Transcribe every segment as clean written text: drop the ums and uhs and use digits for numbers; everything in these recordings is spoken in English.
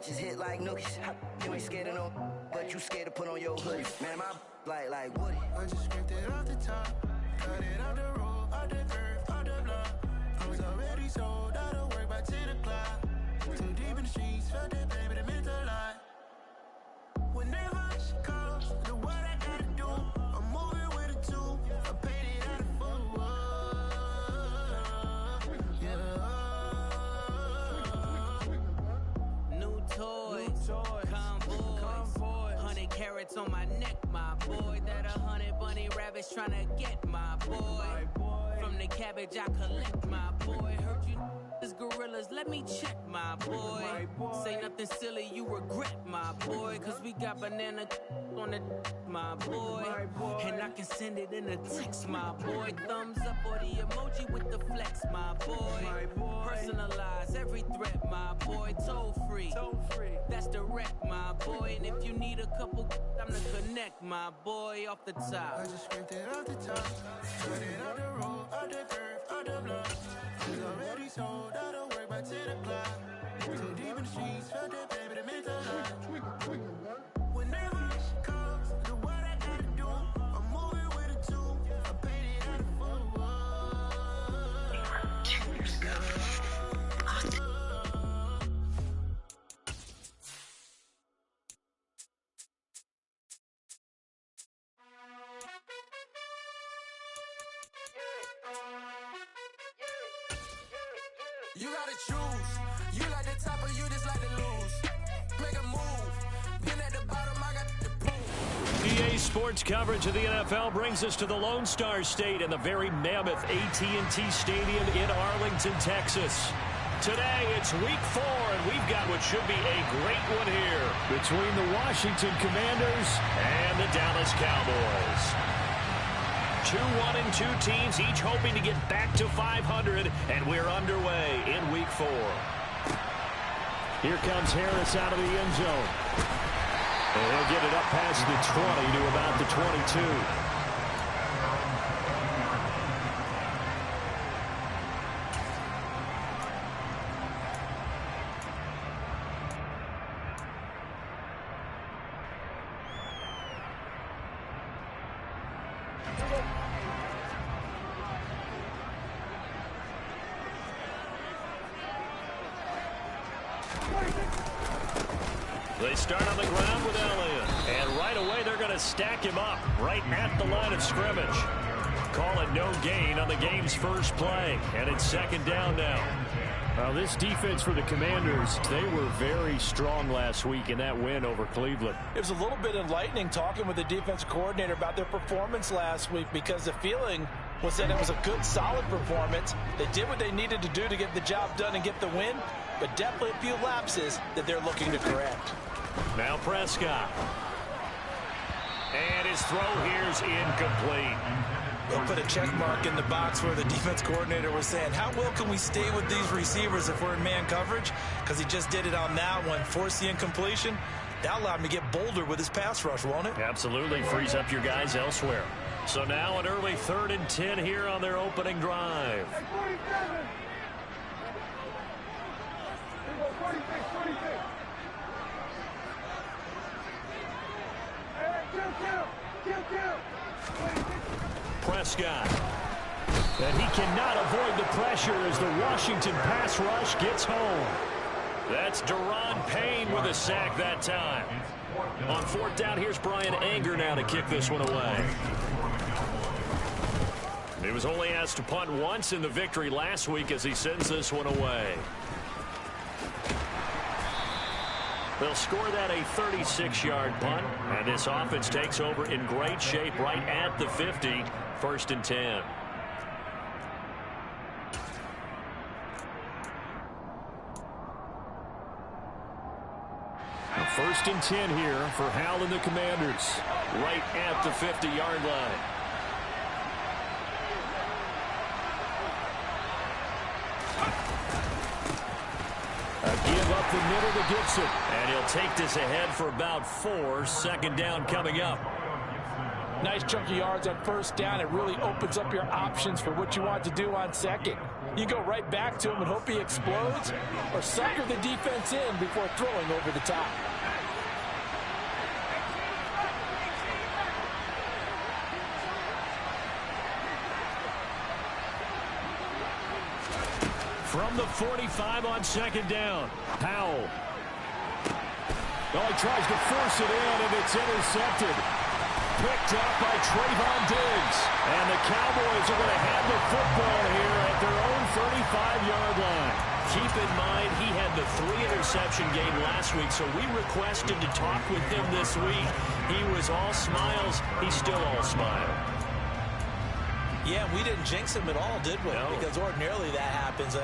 punches hit like nookies. You ain't scared of no, but you scared to put on your hoodie. Man, my like Woody. I just scraped it off the top, cut it off the road, off the curve, off the block. I was already sold out of work by 10 o'clock. Too deep in the streets, felt that baby, that meant a lot. Whenever she calls, do what I gotta do. I'm moving with a two, I paid it out of full. Yeah. New toys, convoys, 100 carats on my neck, my boy. That 100 bunny rabbits tryna get my boy. From the cabbage I collect, my boy. Heard you is gorillas, let me check, my boy. Say nothing silly, you regret, my boy. Cause we got banana on the my boy. And I can send it in a text, my boy. Thumbs up or the emoji with the flex, my boy. Personalize every threat, my boy. Toll free, that's direct, my boy. And if you need a couple, I'm the connect, my boy. Off the top, I just scraped it off the top, cut it off the road, off the curve, off the block. I was already sold out of work by 10 o'clock. Too deep in the streets, felt that baby, that meant a lot. Whenever she calls, do what I gotta do. I'm moving with a two, I paid it out of full. You gotta choose. You like the top or you just like to lose. Make a move. Been at the bottom, I got the proof. EA Sports coverage of the NFL brings us to the Lone Star State and the very mammoth AT&T Stadium in Arlington, Texas. Today, it's week 4, and we've got what should be a great one here between the Washington Commanders and the Dallas Cowboys. 2-1-2 teams, each hoping to get back to 500, and we're underway in week 4. Here comes Harris out of the end zone. And he'll get it up past the 20 to about the 22. They start on the ground with Elliott. And right away, they're going to stack him up right at the line of scrimmage. Call it no gain on the game's first play. And it's second down now. Well, this defense for the Commanders, they were very strong last week in that win over Cleveland. It was a little bit enlightening talking with the defense coordinator about their performance last week, because the feeling was that it was a good, solid performance. They did what they needed to do to get the job done and get the win, but definitely a few lapses that they're looking to correct. Now Prescott. And his throw here's incomplete. They'll put a check mark in the box where the defense coordinator was saying, how well can we stay with these receivers if we're in man coverage? Because he just did it on that one, forced the incompletion. That allowed him to get bolder with his pass rush, won't it? Absolutely, frees up your guys elsewhere. So now an early 3rd and 10 here on their opening drive. Prescott. And he cannot avoid the pressure as the Washington pass rush gets home. That's Deron Payne with a sack that time. On 4th down, here's Brian Anger now to kick this one away. He was only asked to punt once in the victory last week as he sends this one away. They'll score that a 36-yard punt, and this offense takes over in great shape right at the 50, 1st and 10. A 1st and 10 here for Hal and the Commanders, right at the 50-yard line. Give up the middle to Gibson. And he'll take this ahead for about 4. 2nd down coming up. Nice chunky yards on 1st down. It really opens up your options for what you want to do on 2nd. You go right back to him and hope he explodes, or sucker the defense in before throwing over the top. From the 45 on second down, Powell. Well, he tries to force it in, and it's intercepted. Picked up by Trayvon Diggs. And the Cowboys are going to have the football here at their own 35-yard line. Keep in mind, he had the 3-interception game last week, so we requested to talk with him this week. He was all smiles. He's still all smile. Yeah, we didn't jinx him at all, did we? No. Because ordinarily that happens,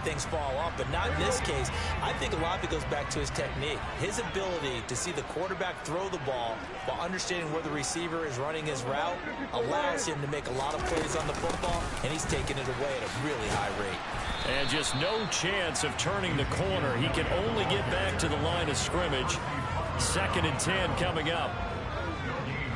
things fall off, but not in this case. I think a lot of it goes back to his technique. His ability to see the quarterback throw the ball while understanding where the receiver is running his route allows him to make a lot of plays on the football, and he's taking it away at a really high rate. And just no chance of turning the corner. He can only get back to the line of scrimmage. 2nd and 10 coming up.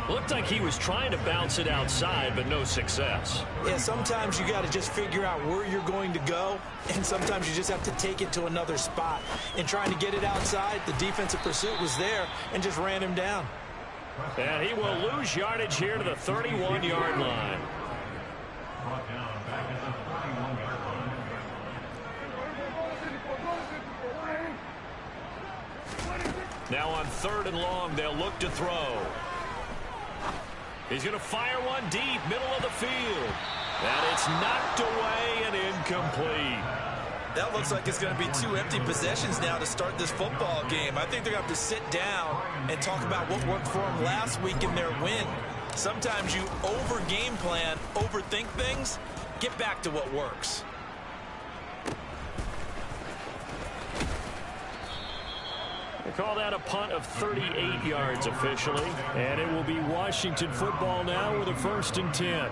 Looked like he was trying to bounce it outside, but no success. Yeah, sometimes you got to just figure out where you're going to go, and sometimes you just have to take it to another spot. And trying to get it outside, the defensive pursuit was there and just ran him down. And he will lose yardage here to the 31-yard line. Now on 3rd and long, they'll look to throw. He's going to fire one deep, middle of the field. And it's knocked away and incomplete. That looks like it's going to be 2 empty possessions now to start this football game. I think they're going to have to sit down and talk about what worked for them last week in their win. Sometimes you over-game plan, overthink things. Get back to what works. They call that a punt of 38 yards officially. And it will be Washington football now with a 1st and 10.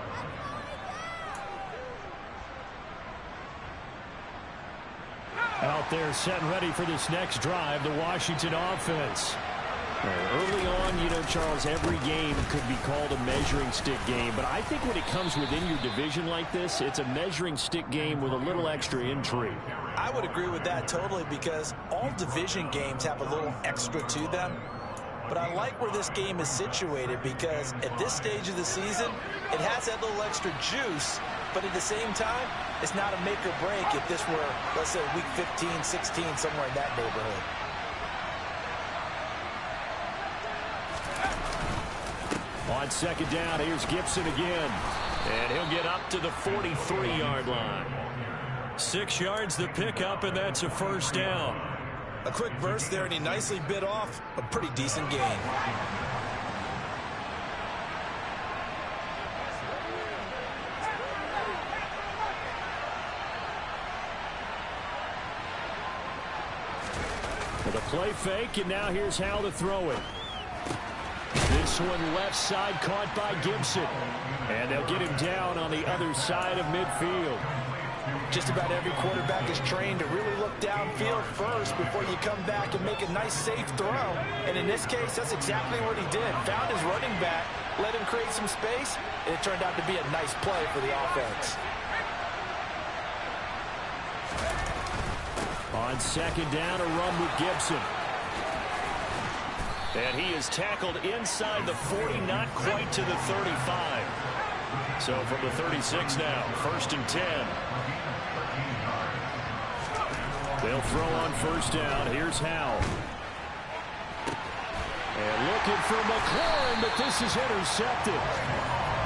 Out there set and ready for this next drive, the Washington offense. Early on, you know, Charles, every game could be called a measuring stick game. But I think when it comes within your division like this, it's a measuring stick game with a little extra intrigue. I would agree with that totally, because all division games have a little extra to them. But I like where this game is situated, because at this stage of the season, it has that little extra juice. But at the same time, it's not a make or break if this were, let's say, week 15, 16, somewhere in that neighborhood. On 2nd down, here's Gibson again. And he'll get up to the 43-yard line. 6 yards the pickup, and that's a 1st down. A quick burst there, and he nicely bit off a pretty decent gain. For the play fake, and now here's how to throw it. This one left side caught by Gibson. And they'll get him down on the other side of midfield. Just about every quarterback is trained to really look downfield first before you come back and make a nice, safe throw. And in this case, that's exactly what he did. Found his running back, let him create some space, and it turned out to be a nice play for the offense. On 2nd down, a run with Gibson. And he is tackled inside the 40, not quite to the 35. So from the 36 now, 1st and 10. They'll throw on 1st down. Here's Howe. And looking for McLaurin, but this is intercepted.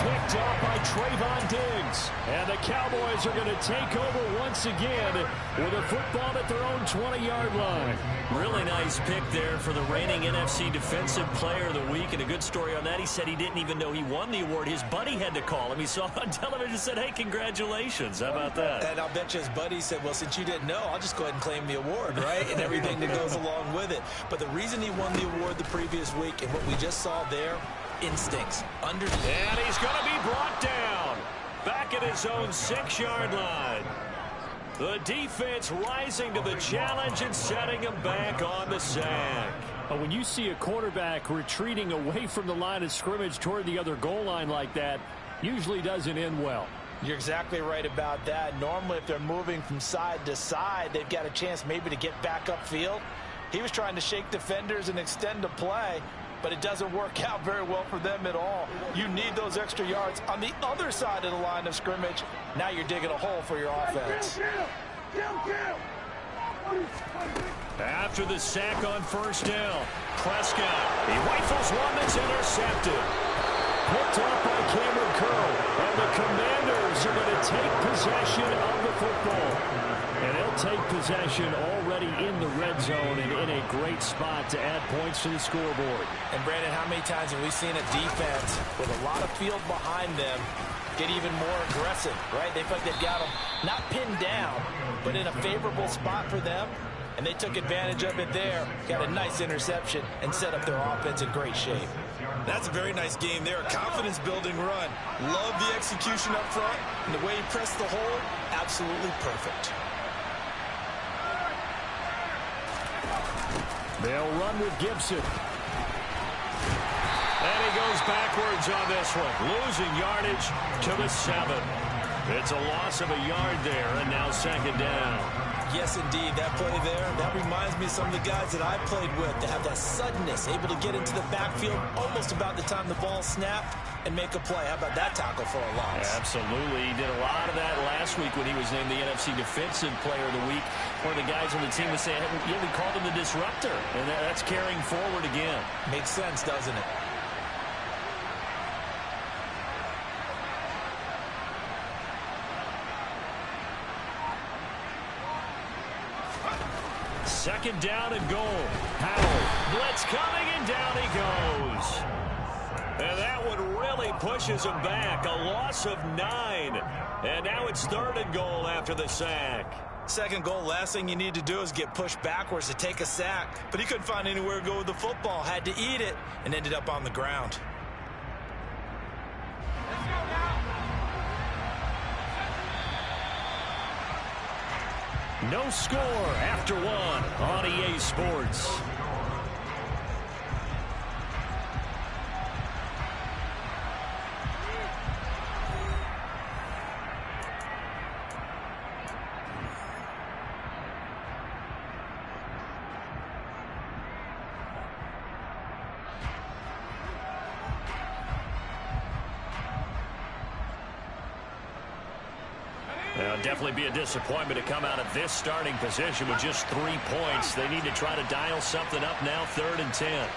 Picked up by Trayvon Diggs. And the Cowboys are going to take over once again with a football at their own 20-yard line. Really nice pick there for the reigning NFC Defensive Player of the Week. And a good story on that. He said he didn't even know he won the award. His buddy had to call him. He saw it on television and said, hey, congratulations. How about that? And I'll bet you his buddy said, well, since you didn't know, I'll just go ahead and claim the award, right? And everything that goes along with it. But the reason he won the award the previous week and what we just saw there, instincts. And he's going to be brought down back at his own 6-yard line. The defense rising to the challenge and setting him back on the sack. But when you see a quarterback retreating away from the line of scrimmage toward the other goal line like that, usually doesn't end well. You're exactly right about that. Normally, if they're moving from side to side, they've got a chance maybe to get back upfield. He was trying to shake defenders and extend the play, but it doesn't work out very well for them at all. You need those extra yards on the other side of the line of scrimmage. Now you're digging a hole for your offense. After the sack on first down, Prescott, he rifles one that's intercepted. Picked up by Cameron Curl, and the Commanders are going to take possession of the football. And they'll take possession already in the red zone and in a great spot to add points to the scoreboard. And Brandon, how many times have we seen a defense with a lot of field behind them get even more aggressive, right? They feel like they've got them not pinned down, but in a favorable spot for them. And they took advantage of it there, got a nice interception, and set up their offense in great shape. That's a very nice game there. A confidence-building run. Love the execution up front, and the way he pressed the hole, absolutely perfect. They'll run with Gibson. And he goes backwards on this one, losing yardage to the 7. It's a loss of a yard there, and now second down. Yes, indeed. That play there, that reminds me of some of the guys that I played with that have that suddenness, able to get into the backfield almost about the time the ball snapped and make a play. How about that tackle for a loss? Absolutely. He did a lot of that last week when he was named the NFC Defensive Player of the Week. One of the guys on the team was saying, yeah, we called him the disruptor, and that's carrying forward again. Makes sense, doesn't it? Second down and goal. Howell, blitz coming, and down he goes. And that one really pushes him back. A loss of 9. And now it's third and goal after the sack. Second goal, last thing you need to do is get pushed backwards to take a sack. But he couldn't find anywhere to go with the football. Had to eat it and ended up on the ground. No score after 1 on EA Sports. Definitely be a disappointment to come out of this starting position with just 3 points. They need to try to dial something up now, 3rd and 10.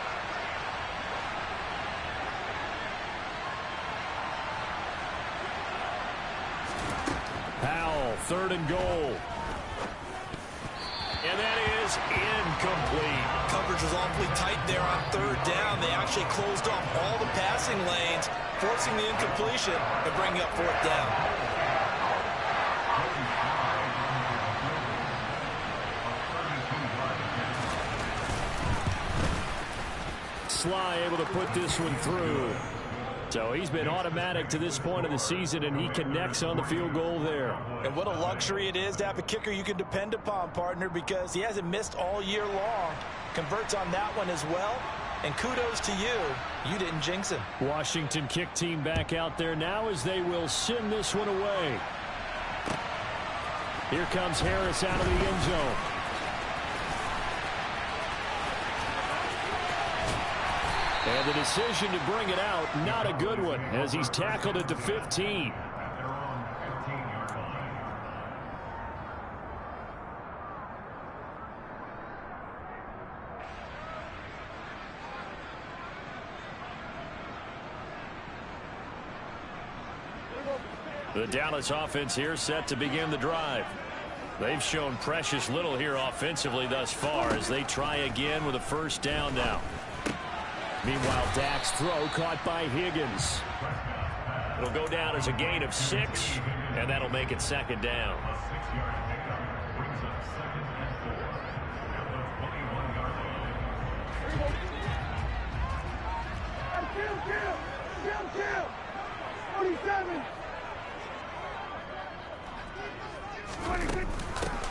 Howell, 3rd and goal. And that is incomplete. Coverage was awfully tight there on 3rd down. They actually closed off all the passing lanes, forcing the incompletion and bringing up 4th down. Sly able to put this one through. So he's been automatic to this point of the season, and he connects on the field goal there. And what a luxury it is to have a kicker you can depend upon, partner, because he hasn't missed all year long. Converts on that one as well. And kudos to you. You didn't jinx him. Washington kick team back out there now as they will send this one away. Here comes Harris out of the end zone. And the decision to bring it out, not a good one, as he's tackled at the 15. The Dallas offense here set to begin the drive. They've shown precious little here offensively thus far as they try again with a first down now. Meanwhile, Dak's throw caught by Higgins. It'll go down as a gain of 6, and that'll make it second down.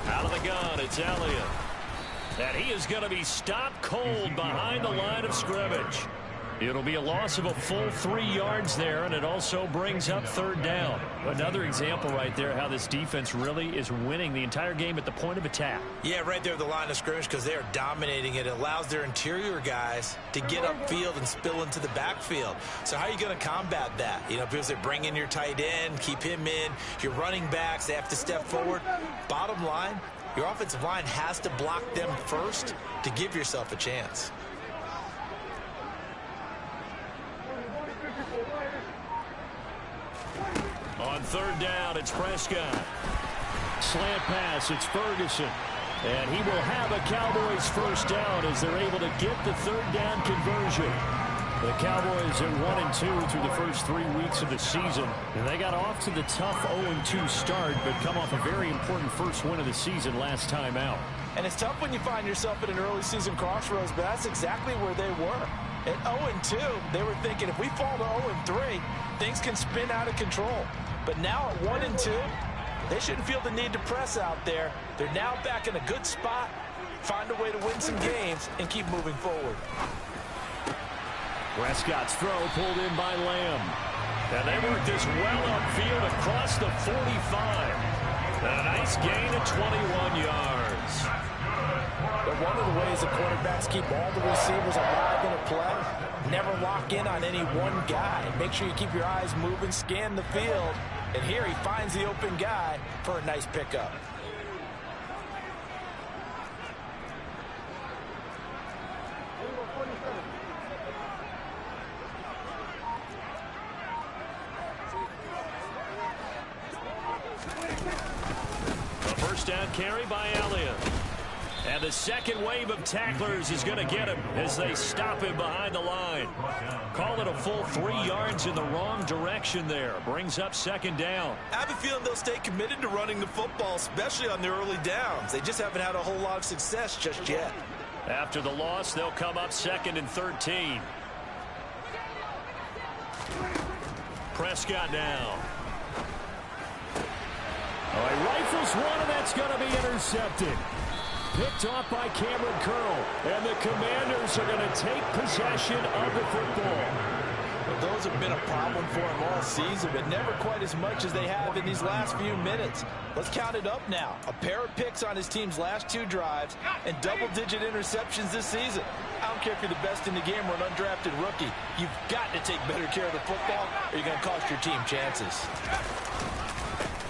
Out of the gun, it's Elliott. And he is going to be stopped cold behind the line of scrimmage. It'll be a loss of a full 3 yards there, and it also brings up third down. Another example right there how this defense really is winning the entire game at the point of attack. Yeah, right there at the line of scrimmage because they are dominating it. It allows their interior guys to get upfield and spill into the backfield. So how are you going to combat that? You know, because they bring in your tight end, keep him in. Your running backs, they have to step forward. Bottom line, your offensive line has to block them first to give yourself a chance. On third down, it's Prescott. Slant pass, it's Ferguson. And he will have a Cowboys first down as they're able to get the third down conversion. The Cowboys are 1-2 through the first 3 weeks of the season. And they got off to the tough 0-2 start, but come off a very important first win of the season last time out. And it's tough when you find yourself at an early season crossroads, but that's exactly where they were. At 0-2, they were thinking if we fall to 0-3, things can spin out of control. But now at 1-2, they shouldn't feel the need to press out there. They're now back in a good spot, find a way to win some games, and keep moving forward. Prescott's throw pulled in by Lamb. And they work this well upfield across the 45. A nice gain of 21 yards. But one of the ways the quarterbacks keep all the receivers alive in a play, never lock in on any one guy. Make sure you keep your eyes moving, scan the field. And here he finds the open guy for a nice pickup. A first down carry by Elliott. And the second wave of tacklers is going to get him as they stop him behind the line. Call it a full 3 yards in the wrong direction there. Brings up second down. I have a feeling they'll stay committed to running the football, especially on their early downs. They just haven't had a whole lot of success just yet. After the loss, they'll come up 2nd and 13. Prescott now. Oh, he rifles one, and that's going to be intercepted. Picked off by Cameron Curl, and the Commanders are going to take possession of the football. Well, those have been a problem for him all season, but never quite as much as they have in these last few minutes. Let's count it up now. A pair of picks on his team's last 2 drives and double-digit interceptions this season. I don't care if you're the best in the game or an undrafted rookie. You've got to take better care of the football or you're going to cost your team chances.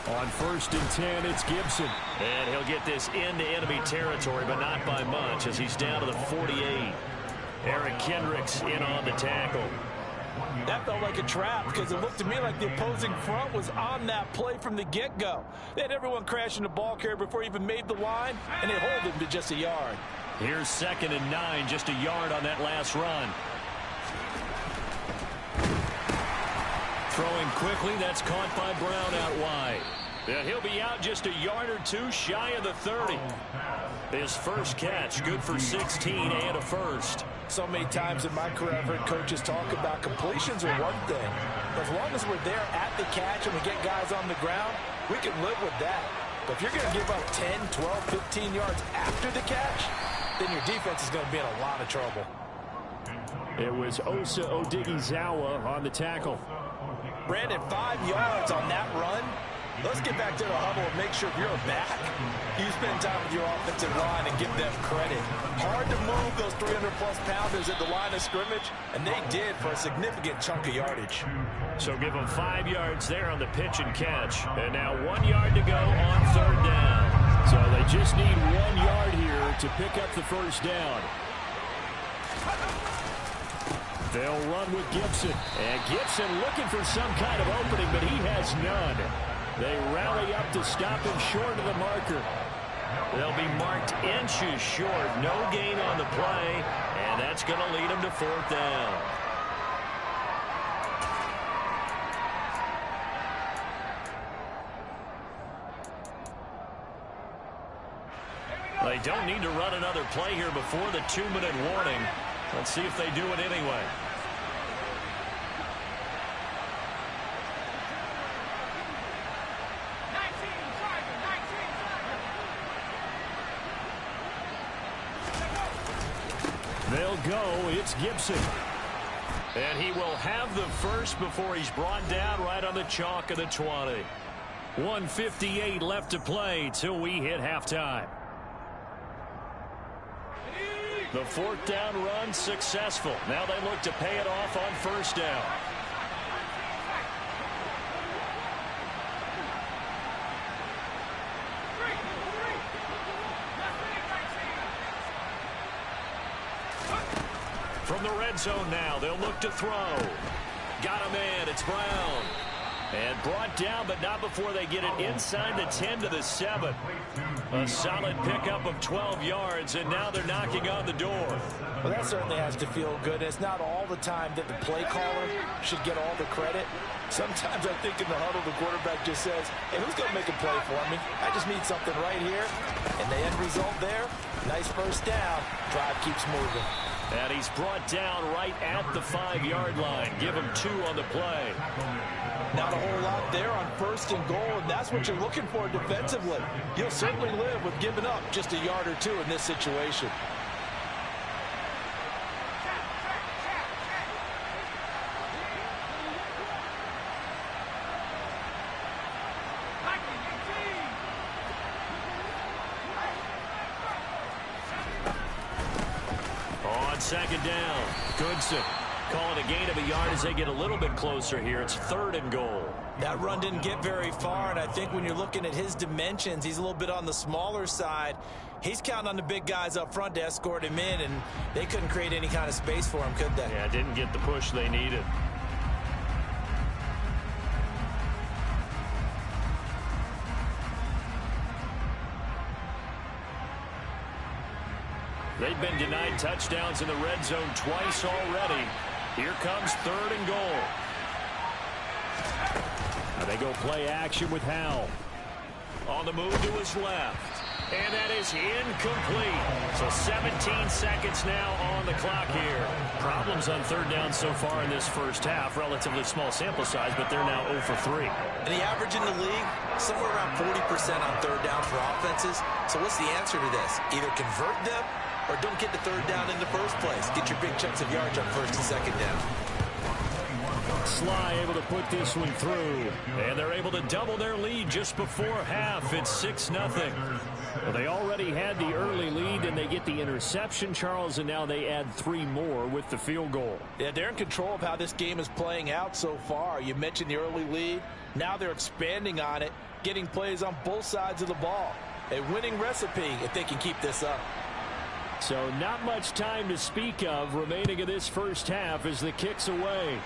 On 1st and 10, it's Gibson. And he'll get this into enemy territory, but not by much as he's down to the 48. Eric Kendricks in on the tackle. That felt like a trap because it looked to me like the opposing front was on that play from the get-go. They had everyone crashing the ball carrier before he even made the line, and they hold him to just a yard. Here's 2nd and 9, just a yard on that last run. Throwing quickly, that's caught by Brown out wide. Yeah, he'll be out just a yard or 2 shy of the 30. His first catch, good for 16 and a first. So many times in my career, I've heard coaches talk about completions are one thing. But as long as we're there at the catch and we get guys on the ground, we can live with that. But if you're going to give up 10, 12, 15 yards after the catch, then your defense is going to be in a lot of trouble. It was Osa Odighizuwa on the tackle. Brandon, 5 yards on that run. Let's get back to the huddle and make sure if you're a back, you spend time with your offensive line and give them credit. Hard to move those 300-plus pounders at the line of scrimmage, and they did for a significant chunk of yardage. So give them 5 yards there on the pitch and catch. And now 1 yard to go on third down. So they just need 1 yard here to pick up the first down. They'll run with Gibson. And Gibson looking for some kind of opening, but he has none. They rally up to stop him short of the marker. They'll be marked inches short. No gain on the play, and that's going to lead them to 4th down. They don't need to run another play here before the 2-minute warning. Let's see if they do it anyway. They'll go. It's Gibson. And he will have the first before he's brought down right on the chalk of the 20. 1:58 left to play till we hit halftime. The fourth down run successful. Now they look to pay it off on first down. From the red zone now, they'll look to throw. Got him in. It's Brown. And brought down, but not before they get it inside the 10 to the 7. A solid pickup of 12 yards, and now they're knocking on the door. Well, that certainly has to feel good. It's not all the time that the play caller should get all the credit. Sometimes I think in the huddle, the quarterback just says, hey, who's going to make a play for me? I just need something right here. And the end result there, nice first down. Drive keeps moving. And he's brought down right at the 5-yard line. Give him 2 on the play. Not a whole lot there on first and goal, and that's what you're looking for defensively. You'll certainly live with giving up just a yard or 2 in this situation. On second down, Goodson. Call it a gain of a yard as they get a little bit closer here. It's 3rd and goal. That run didn't get very far, and I think when you're looking at his dimensions, he's a little bit on the smaller side. He's counting on the big guys up front to escort him in, and they couldn't create any kind of space for him, could they? Yeah, didn't get the push they needed. They've been denied touchdowns in the red zone twice already. Here comes 3rd and goal. Now they go play action with Howell. On the move to his left. And that is incomplete. So 17 seconds now on the clock here. Problems on 3rd down so far in this first half. Relatively small sample size, but they're now 0 for 3. And the average in the league, somewhere around 40% on 3rd down for offenses. So what's the answer to this? Either convert them or don't get the 3rd down in the first place. Get your big chunks of yards on 1st and 2nd down. Sly able to put this one through. And they're able to double their lead just before half. It's 6-0. Well, they already had the early lead, and they get the interception, Charles, and now they add 3 more with the field goal. Yeah, they're in control of how this game is playing out so far. You mentioned the early lead. Now they're expanding on it, getting plays on both sides of the ball. A winning recipe if they can keep this up. So not much time to speak of remaining in this first half as the kick's away.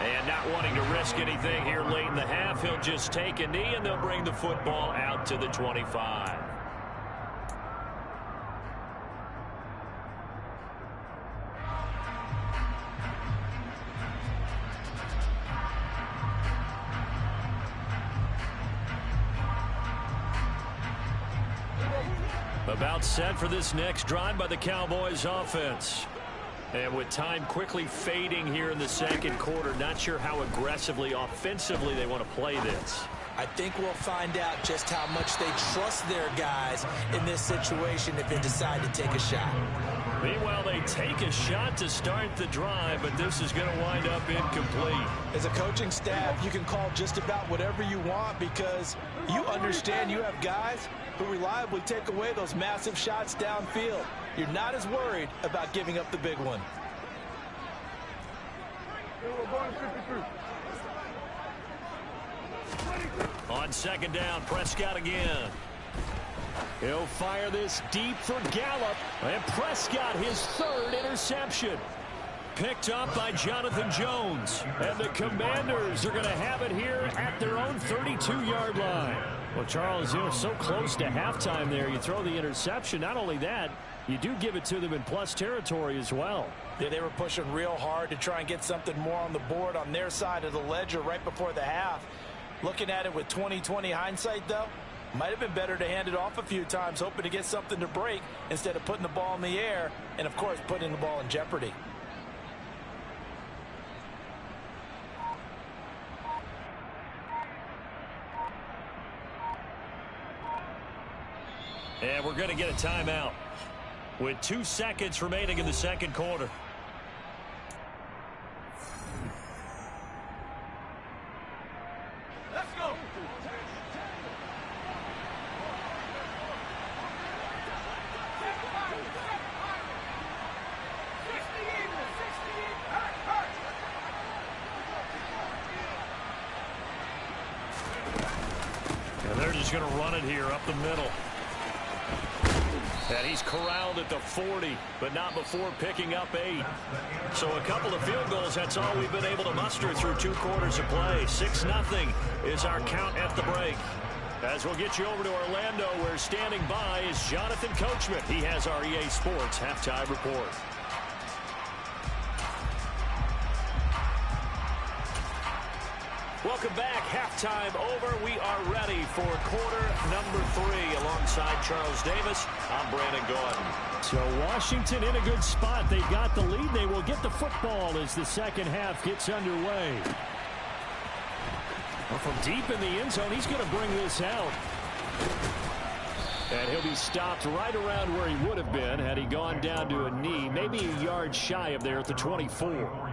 And not wanting to risk anything here late in the half, he'll just take a knee and they'll bring the football out to the 25. About set for this next drive by the Cowboys offense. And with time quickly fading here in the second quarter, not sure how aggressively, offensively they want to play this. I think we'll find out just how much they trust their guys in this situation if they decide to take a shot. Meanwhile, they take a shot to start the drive, but this is going to wind up incomplete. As a coaching staff, you can call just about whatever you want because you understand you have guys who reliably take away those massive shots downfield. You're not as worried about giving up the big one. On second down, Prescott again. He'll fire this deep for Gallup. And Prescott, his 3rd interception. Picked up by Jonathan Jones. And the Commanders are going to have it here at their own 32-yard line. Well, Charles, you know, so close to halftime there. You throw the interception. Not only that, you do give it to them in plus territory as well. Yeah, they were pushing real hard to try and get something more on the board on their side of the ledger right before the half. Looking at it with 20/20 hindsight, though, might have been better to hand it off a few times, hoping to get something to break instead of putting the ball in the air and, of course, putting the ball in jeopardy. And we're going to get a timeout. with 2 seconds remaining in the second quarter. Let's go. And they're just going to run it here up the middle. And he's corralled at the 40, but not before picking up 8. So a couple of field goals, that's all we've been able to muster through 2 quarters of play. 6-0 is our count at the break. As we'll get you over to Orlando, where standing by is Jonathan Coachman. He has our EA Sports halftime report. Welcome back. Halftime over. We are ready for quarter number 3. Alongside Charles Davis, I'm Brandon Gordon. So Washington in a good spot. They've got the lead. They will get the football as the second half gets underway. Well, from deep in the end zone, he's going to bring this out. And he'll be stopped right around where he would have been had he gone down to a knee, maybe a yard shy of there at the 24.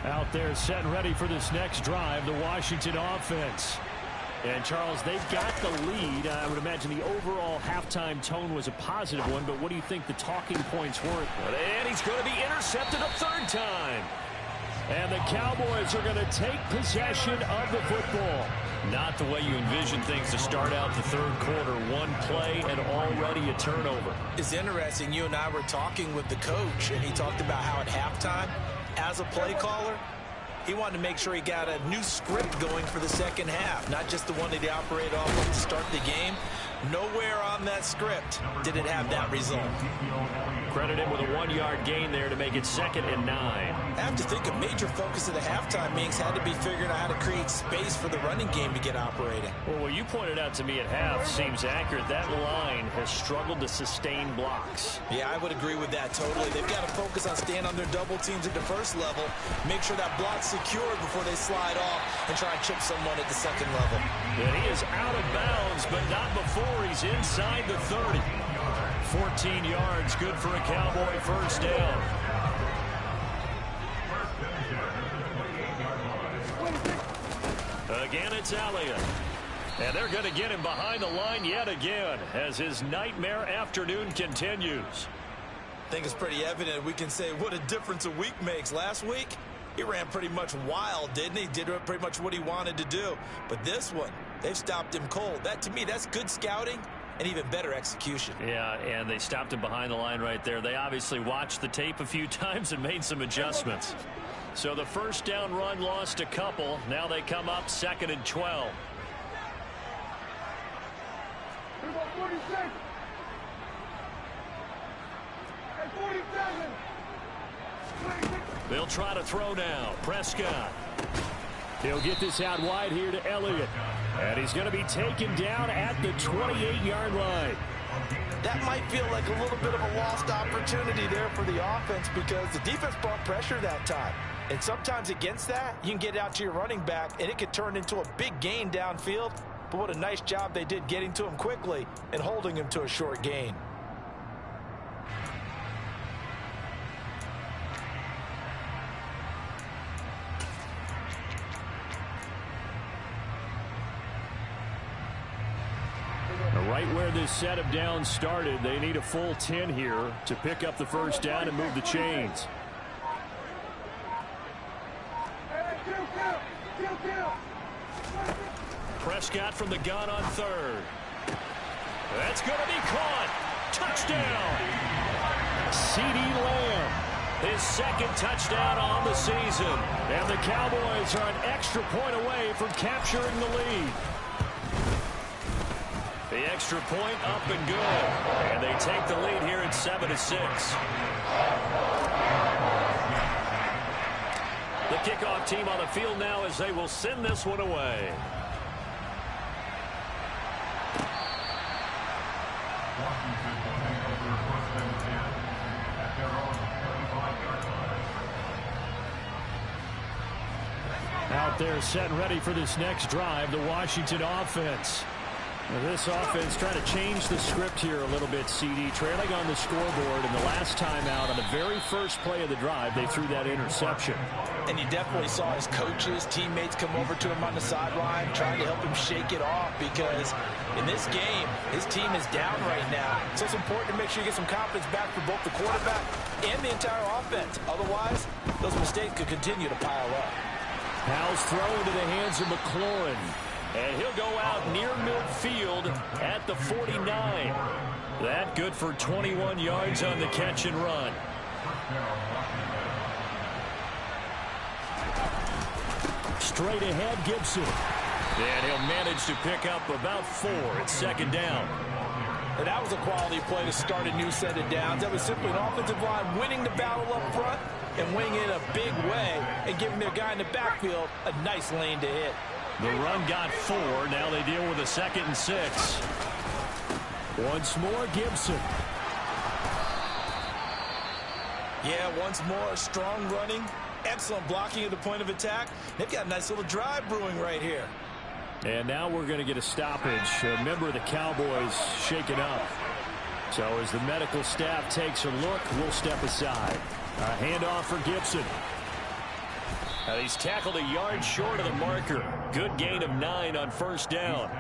Out there set and ready for this next drive, the Washington offense. And, Charles, they've got the lead. I would imagine the overall halftime tone was a positive one, but what do you think the talking points were? And he's going to be intercepted a 3rd time. And the Cowboys are going to take possession of the football. Not the way you envision things to start out the 3rd quarter. 1 play and already a turnover. It's interesting. You and I were talking with the coach, and he talked about how at halftime, as a play caller, he wanted to make sure he got a new script going for the second half, not just the one that he operated off of to start the game. Nowhere on that script did it have that result. Credit him with a 1-yard gain there to make it 2nd and 9. I have to think a major focus of the halftime meetings had to be figuring out how to create space for the running game to get operating. Well, what you pointed out to me at half seems accurate. That line has struggled to sustain blocks. Yeah, I would agree with that totally. They've got to focus on staying on their double teams at the first level, make sure that block's secured before they slide off and try and chip someone at the second level. And he is out of bounds, but not before he's inside the 30. 14 yards, good for a Cowboy first down. Again, it's Elliott. And they're going to get him behind the line yet again as his nightmare afternoon continues. I think it's pretty evident we can say what a difference a week makes. Last week, he ran pretty much wild, didn't he? Did pretty much what he wanted to do. But this one, they've stopped him cold. That, to me, that's good scouting and even better execution. Yeah, and they stopped him behind the line right there. They obviously watched the tape a few times and made some adjustments. So the first down run lost a couple. Now they come up 2nd and 12. They'll try to throw now. Prescott. He'll get this out wide here to Elliott. And he's going to be taken down at the 28-yard line. That might feel like a little bit of a lost opportunity there for the offense because the defense brought pressure that time. And sometimes against that, you can get out to your running back, and it could turn into a big gain downfield. But what a nice job they did getting to him quickly and holding him to a short gain. Right where this set of downs started, they need a full 10 here to pick up the first down and move the chains. Prescott from the gun on 3rd. That's going to be caught. Touchdown. CeeDee Lamb. His 2nd touchdown on the season. And the Cowboys are an extra point away from capturing the lead. The extra point up and good. And they take the lead here at 7-6. The kickoff team on the field now as they will send this one away. Out there set and ready for this next drive, the Washington offense. Now this offense trying to change the script here a little bit, CD. Trailing on the scoreboard, and the last time out on the very first play of the drive, they threw that interception. And you definitely saw his coaches, teammates come over to him on the sideline, trying to help him shake it off, because in this game, his team is down right now. So it's important to make sure you get some confidence back for both the quarterback and the entire offense. Otherwise, those mistakes could continue to pile up. Powell's throw into the hands of McLaurin. And he'll go out near midfield at the 49. That good for 21 yards on the catch and run. Straight ahead, Gibson. And he'll manage to pick up about 4 at second down. And that was a quality play to start a new set of downs. That was simply an offensive line winning the battle up front and winning it a big way and giving their guy in the backfield a nice lane to hit. The run got 4. Now they deal with a 2nd and 6. Once more, Gibson. Yeah, once more, strong running, excellent blocking at the point of attack. They've got a nice little drive brewing right here. And now we're going to get a stoppage. A member of the Cowboys shaken up. So as the medical staff takes a look, we'll step aside. A handoff for Gibson. And he's tackled a yard short of the marker. Good gain of 9 on first down.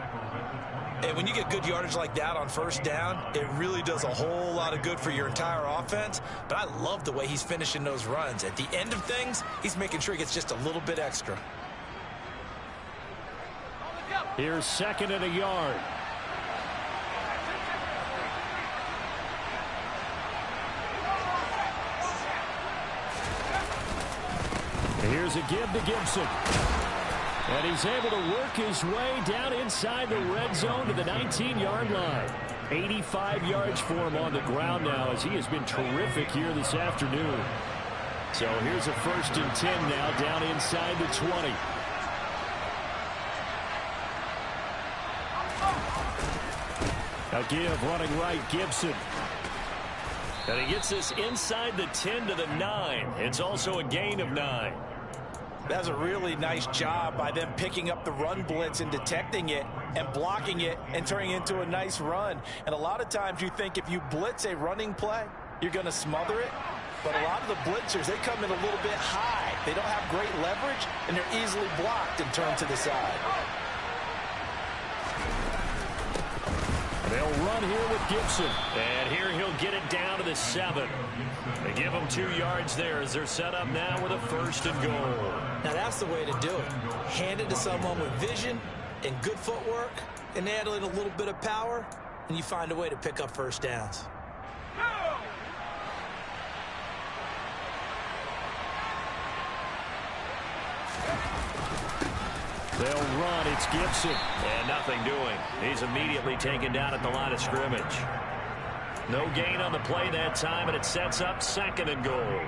And when you get good yardage like that on first down, it really does a whole lot of good for your entire offense. But I love the way he's finishing those runs. At the end of things, he's making sure he gets just a little bit extra. Here's 2nd and a yard. Here's a give to Gibson. And he's able to work his way down inside the red zone to the 19-yard line. 85 yards for him on the ground now, as he has been terrific here this afternoon. So here's a 1st and 10 now down inside the 20. A give running right, Gibson. And he gets this inside the 10 to the 9. It's also a gain of 9. That's a really nice job by them picking up the run blitz and detecting it and blocking it and turning it into a nice run. And a lot of times you think if you blitz a running play, you're going to smother it. But a lot of the blitzers, they come in a little bit high. They don't have great leverage, and they're easily blocked and turned to the side. They'll run here with Gibson. And here he'll get it down to the 7. They give him 2 yards there as they're set up now with a 1st and goal. Now that's the way to do it. Hand it to someone with vision and good footwork and add in a little bit of power, and you find a way to pick up first downs. They'll run. It's Gibson. And nothing doing. He's immediately taken down at the line of scrimmage. No gain on the play that time, and it sets up 2nd and goal.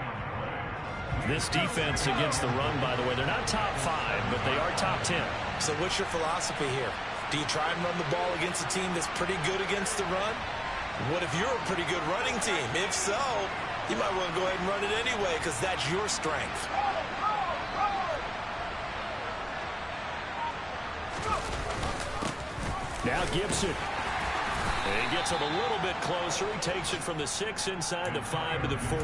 This defense against the run, by the way, they're not top 5, but they are top 10. So what's your philosophy here? Do you try and run the ball against a team that's pretty good against the run? What if you're a pretty good running team? If so, you might want to go ahead and run it anyway, because that's your strength. Now Gibson. And he gets him a little bit closer. He takes it from the 6 inside the 5 to the 4.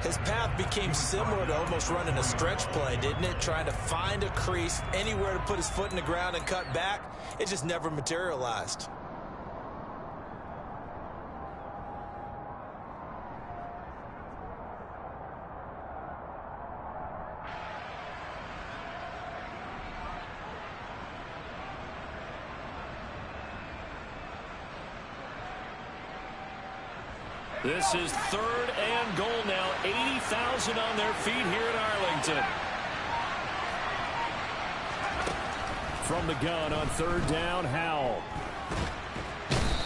His path became similar to almost running a stretch play, didn't it? Trying to find a crease, anywhere to put his foot in the ground and cut back. It just never materialized. This is 3rd and goal now. 80,000 on their feet here at Arlington. From the gun on 3rd down, Howell.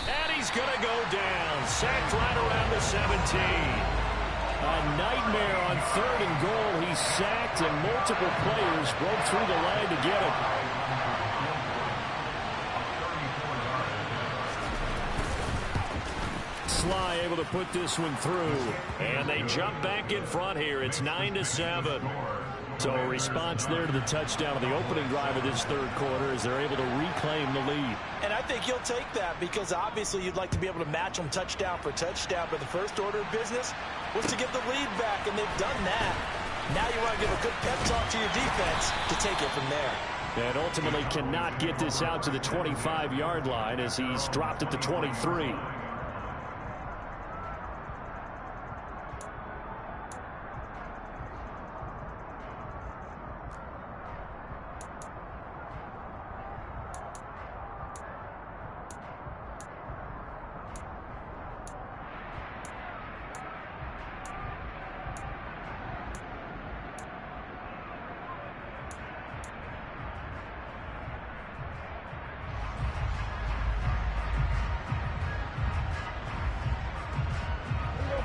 And he's going to go down. Sacked right around the 17. A nightmare on 3rd and goal. He's sacked, and multiple players broke through the line to get him. Sly able to put this one through. And they jump back in front here. It's 9-7. So a response there to the touchdown of the opening drive of this third quarter as they're able to reclaim the lead. And I think you'll take that because obviously you'd like to be able to match them touchdown for touchdown, but the first order of business was to get the lead back, and they've done that. Now you want to give a good pep talk to your defense to take it from there. And ultimately cannot get this out to the 25-yard line as he's dropped at the 23.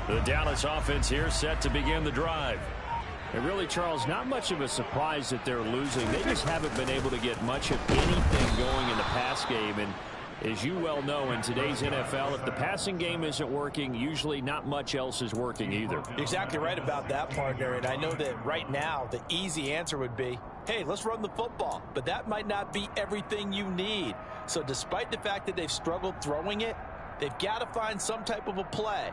The Dallas offense here set to begin the drive. And really, Charles, not much of a surprise that they're losing. They just haven't been able to get much of anything going in the pass game. And as you well know, in today's NFL, if the passing game isn't working, usually not much else is working either. You're exactly right about that, partner. And I know that right now the easy answer would be, hey, let's run the football. But that might not be everything you need. So despite the fact that they've struggled throwing it, they've got to find some type of a play.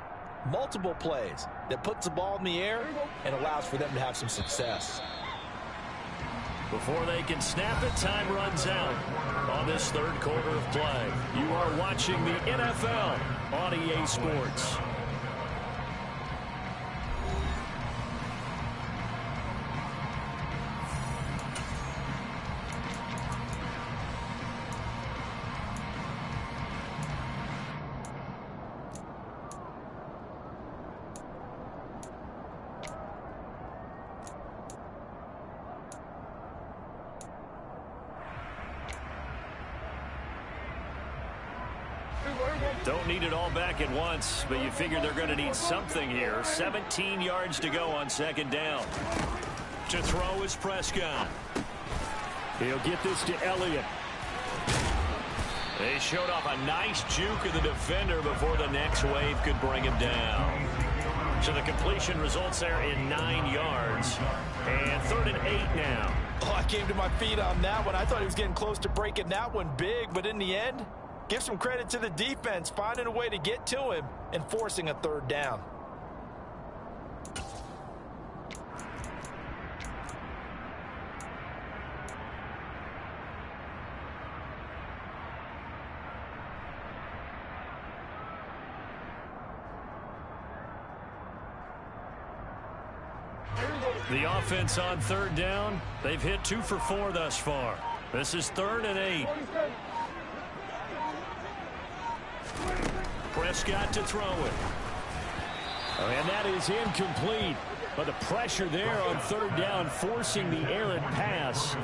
Multiple plays that puts the ball in the air and allows for them to have some success. Before they can snap it, time runs out on this third quarter of play. You are watching the NFL on EA Sports. Don't need it all back at once, but you figure they're going to need something here. 17 yards to go on second down. To throw is Prescott. He'll get this to Elliott. They showed off a nice juke of the defender before the next wave could bring him down. So the completion results there in 9 yards. And 3rd and 8 now. Oh, I came to my feet on that one. I thought he was getting close to breaking that one big, but in the end, give some credit to the defense, finding a way to get to him and forcing a 3rd down. The offense on 3rd down, they've hit 2 for 4 thus far. This is 3rd and 8. Prescott to throw it. And that is incomplete. But the pressure there on 3rd down, forcing the errant pass.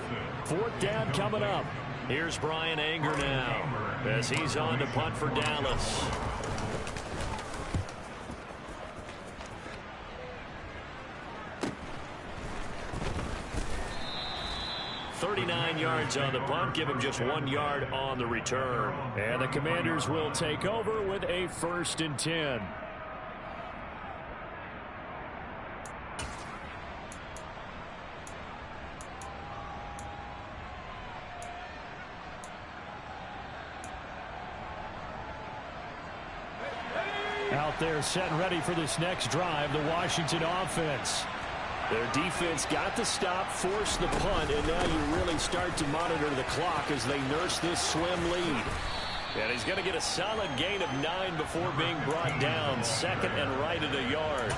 4th down coming up. Here's Brian Anger now as he's on to punt for Dallas. 39 yards on the punt, give him just 1 yard on the return. And the Commanders will take over with a 1st and 10. Out there set and ready for this next drive, the Washington offense. Their defense got the stop, forced the punt, and now you really start to monitor the clock as they nurse this swim lead. And he's going to get a solid gain of 9 before being brought down. 2nd and right at a yard.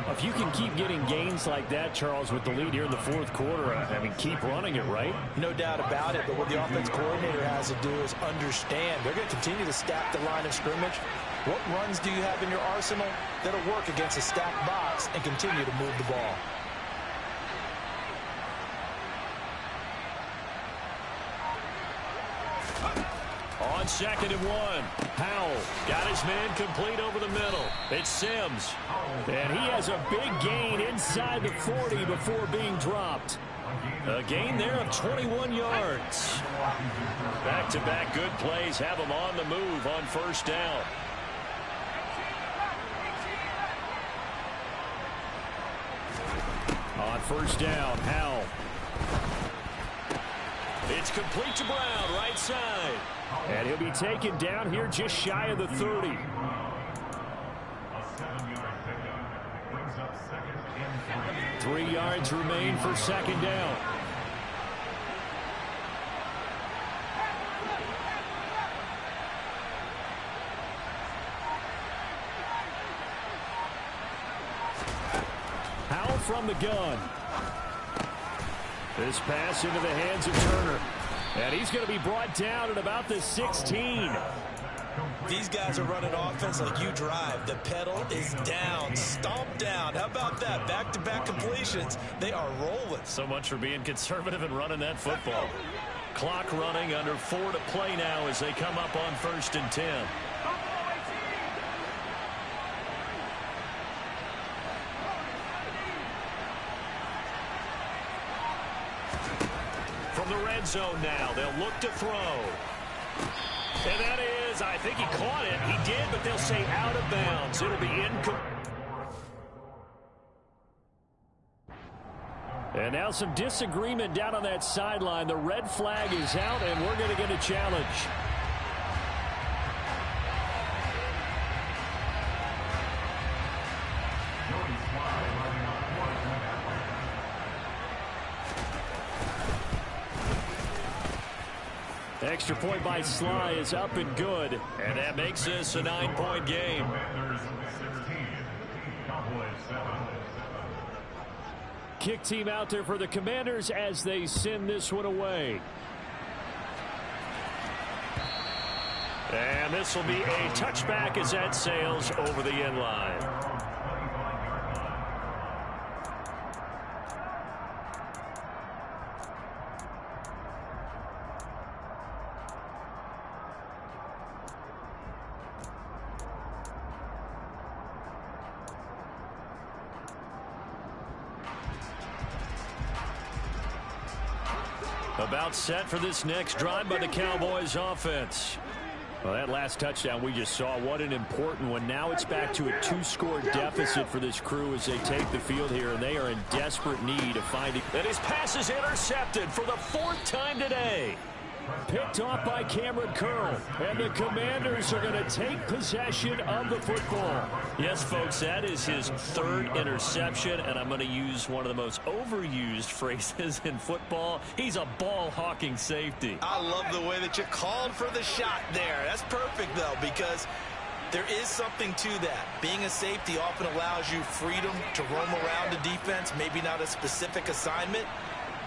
If you can keep getting gains like that, Charles, with the lead here in the 4th quarter, I mean, keep running it, right? No doubt about it, but what the offense coordinator has to do is understand. They're going to continue to stack the line of scrimmage. What runs do you have in your arsenal that'll work against a stacked box and continue to move the ball? On 2nd and 1, Powell got his man complete over the middle. It's Sims. And he has a big gain inside the 40 before being dropped. A gain there of 21 yards. Back-to-back good plays have him on the move on 1st down. On first down. Howell. It's complete to Brown, right side. And he'll be taken down here just shy of the 30. 3 yards remain for second down. Howell from the gun. This pass into the hands of Turner. And he's going to be brought down at about the 16. These guys are running offense like you drive. The pedal is down, stomped down. How about that? Back-to-back completions. They are rolling. So much for being conservative and running that football. Clock running, under 4 to play now as they come up on 1st and 10. From the red zone now, they'll look to throw. And that is, I think he caught it. He did, but they'll say out of bounds. It'll be incomplete. And now some disagreement down on that sideline. The red flag is out, and we're going to get a challenge. Extra point by Sly is up and good. And that makes this a 9-point game. Kick team out there for the Commanders as they send this one away. And this will be a touchback as that sails over the end line. About set for this next drive by the Cowboys offense. Well, that last touchdown we just saw, what an important one. Now it's back to a 2-score deficit for this crew as they take the field here, and they are in desperate need of finding. And his pass is intercepted for the 4th time today. Picked off by Cameron Curl, and the Commanders are going to take possession of the football. Yes, folks, that is his 3rd interception, and I'm going to use one of the most overused phrases in football. He's a ball-hawking safety. I love the way that you called for the shot there. That's perfect, though, because there is something to that. Being a safety often allows you freedom to roam around the defense, maybe not a specific assignment.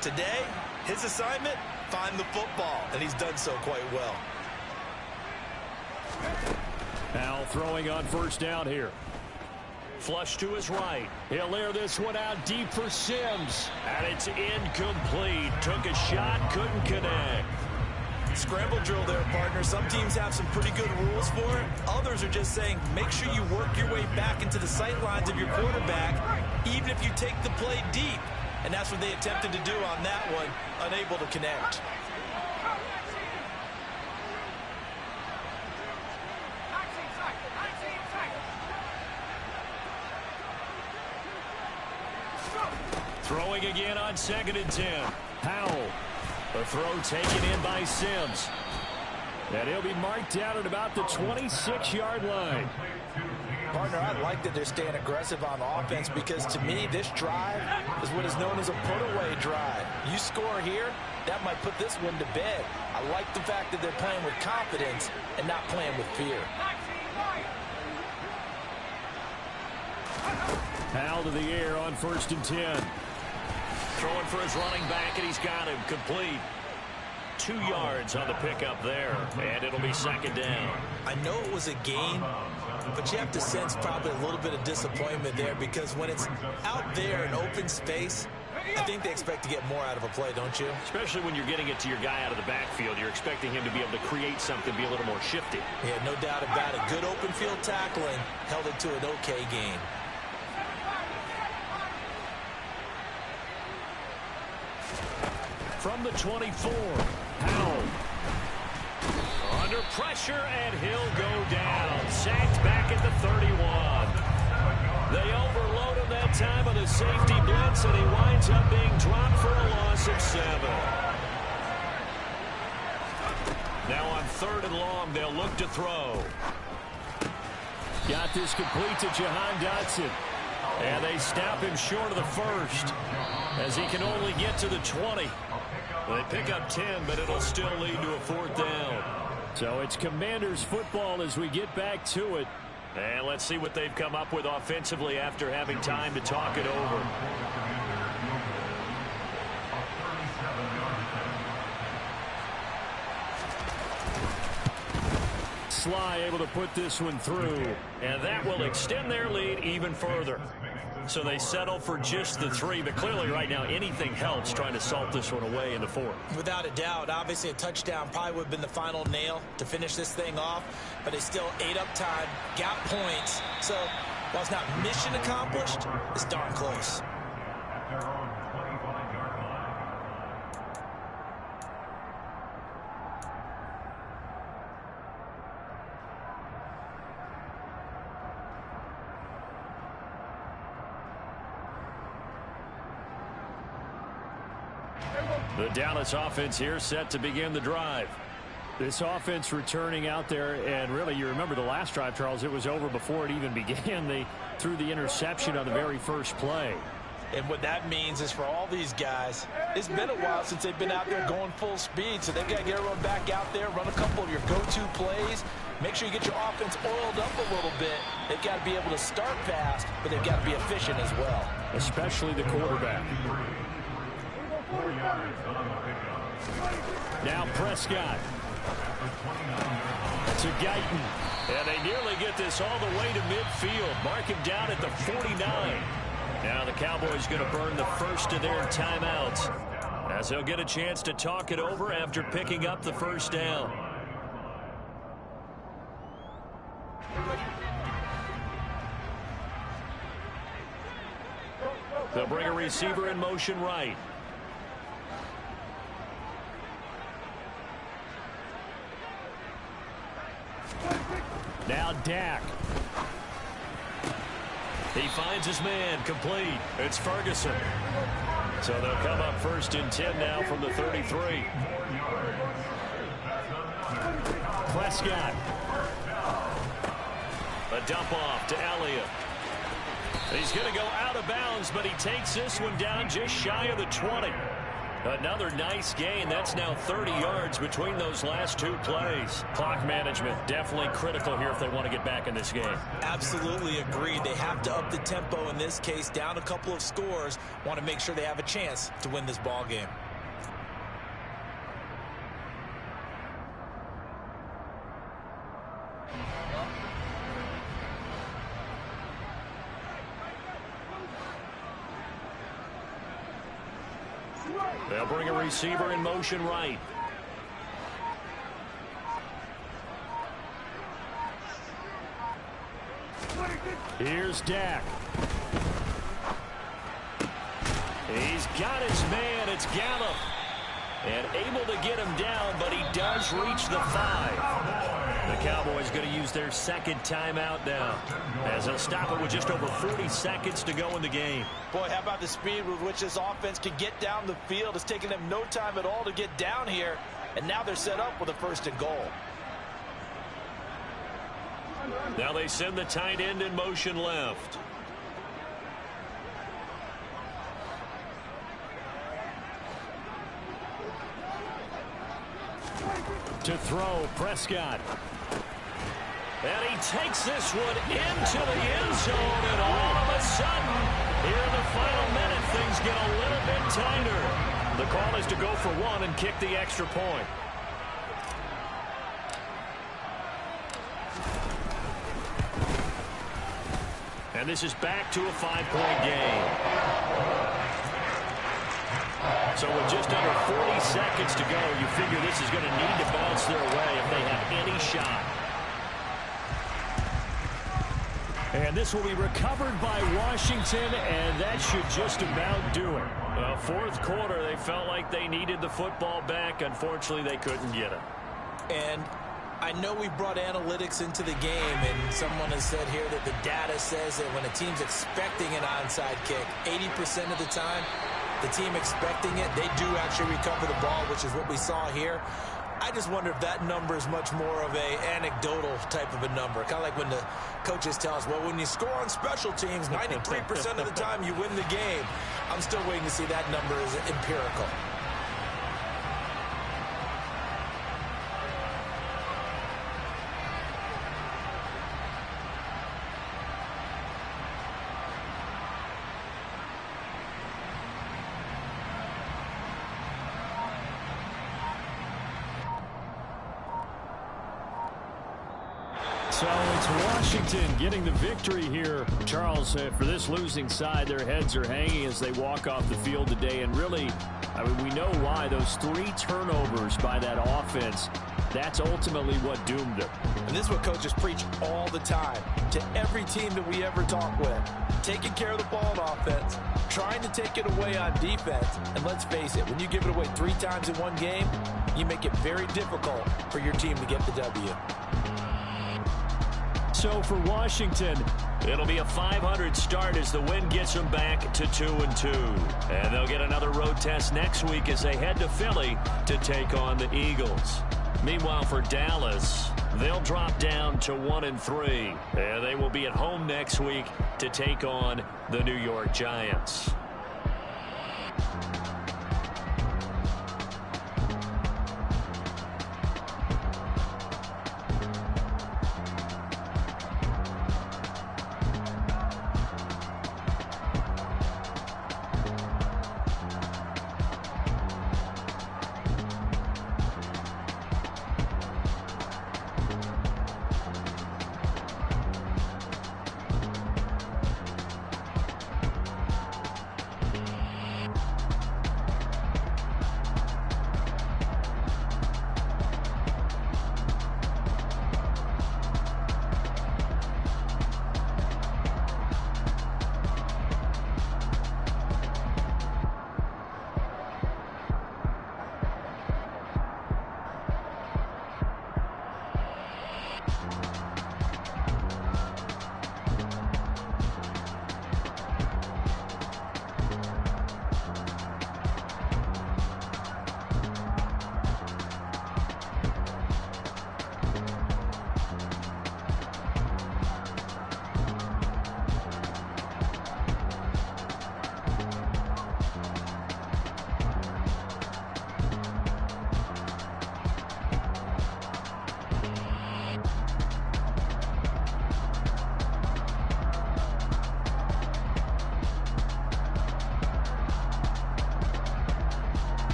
Today, his assignment, find the football, and he's done so quite well. Now throwing on first down here. Flush to his right. He'll air this one out deep for Sims. And it's incomplete. Took a shot, couldn't connect. Scramble drill there, partner. Some teams have some pretty good rules for it. Others are just saying, make sure you work your way back into the sight lines of your quarterback, even if you take the play deep. And that's what they attempted to do on that one, unable to connect. Throwing again on 2nd and 10. Howell. The throw taken in by Sims. And he'll be marked down at about the 26-yard line. Partner, I like that they're staying aggressive on offense because, to me, this drive is what is known as a put-away drive. You score here, that might put this one to bed. I like the fact that they're playing with confidence and not playing with fear. Howell to the air on 1st and 10. Throwing for his running back, and he's got him complete. 2 yards on the pickup there, and it'll be 2nd down. I know it was a gain, but you have to sense probably a little bit of disappointment there because when it's out there in open space, I think they expect to get more out of a play, don't you? Especially when you're getting it to your guy out of the backfield. You're expecting him to be able to create something, be a little more shifty. Yeah, no doubt about it. Good open field tackling held it to an okay gain. From the 24, Ptown. Under pressure, and he'll go down. Sacked back at the 31. They overload him that time with a safety blitz, and he winds up being dropped for a loss of 7. Now on 3rd and long, they'll look to throw. Got this complete to Jahan Dotson. And they snap him short of the first, as he can only get to the 20. They pick up 10, but it'll still lead to a 4th down. So it's Commanders football as we get back to it. And let's see what they've come up with offensively after having time to talk it over. Sly able to put this one through. And that will extend their lead even further. So they settle for just the 3, but clearly right now anything helps trying to salt this one away in the 4th. Without a doubt, obviously a touchdown probably would have been the final nail to finish this thing off, but they still ate up time, got points. So while it's not mission accomplished, it's darn close. The Dallas offense here set to begin the drive. This offense returning out there, and really you remember the last drive, Charles, it was over before it even began. They threw the interception on the very first play. And what that means is for all these guys, it's been a while since they've been out there going full speed, so they've got to get everyone back out there, run a couple of your go-to plays, make sure you get your offense oiled up a little bit. They've got to be able to start fast, but they've got to be efficient as well. Especially the quarterback. Now Prescott. To Guyton. And they nearly get this all the way to midfield. Mark him down at the 49. Now the Cowboys going to burn the first of their timeouts, as they'll get a chance to talk it over after picking up the first down. They'll bring a receiver in motion right. Now Dak. He finds his man, complete. It's Ferguson. So they'll come up 1st and 10 now from the 33. Prescott. A dump off to Elliott. He's going to go out of bounds, but he takes this one down just shy of the 20. Another nice gain. That's now 30 yards between those last 2 plays. Clock management definitely critical here if they want to get back in this game. Absolutely agreed. They have to up the tempo in this case, down a couple of scores. Want to make sure they have a chance to win this ball game. They'll bring a receiver in motion right. Here's Dak. He's got his man. It's Gallup. And able to get him down, but he does reach the 5. The Cowboys going to use their 2nd timeout now, as they'll stop it with just over 40 seconds to go in the game. Boy, how about the speed with which this offense can get down the field? It's taken them no time at all to get down here, and now they're set up with a 1st and goal. Now they send the tight end in motion left. To throw, Prescott. And he takes this one into the end zone, and all of a sudden, here in the final minute, things get a little bit tighter. The call is to go for 1 and kick the extra point. And this is back to a 5-point game. So with just under 40 seconds to go, you figure this is going to need to bounce their way if they have any shot. And this will be recovered by Washington, and that should just about do it. Well, 4th quarter, they felt like they needed the football back. Unfortunately, they couldn't get it. And I know we brought analytics into the game, and someone has said here that the data says that when a team's expecting an onside kick, 80% of the time, the team expecting it, they do actually recover the ball, which is what we saw here. I just wonder if that number is much more of a anecdotal type of a number. Kind of like when the coaches tell us, well, when you score on special teams, 93% of the time you win the game. I'm still waiting to see that number is empirical. So it's Washington getting the victory here. Charles, for this losing side, their heads are hanging as they walk off the field today. And really, I mean, we know why. Those 3 turnovers by that offense, that's ultimately what doomed them. And this is what coaches preach all the time to every team that we ever talk with. Taking care of the ball on offense, trying to take it away on defense. And let's face it, when you give it away 3 times in one game, you make it very difficult for your team to get the W. So for Washington, it'll be a 500 start as the win gets them back to 2-2. And they'll get another road test next week as they head to Philly to take on the Eagles. Meanwhile, for Dallas, they'll drop down to 1-3. And they will be at home next week to take on the New York Giants.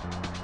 it.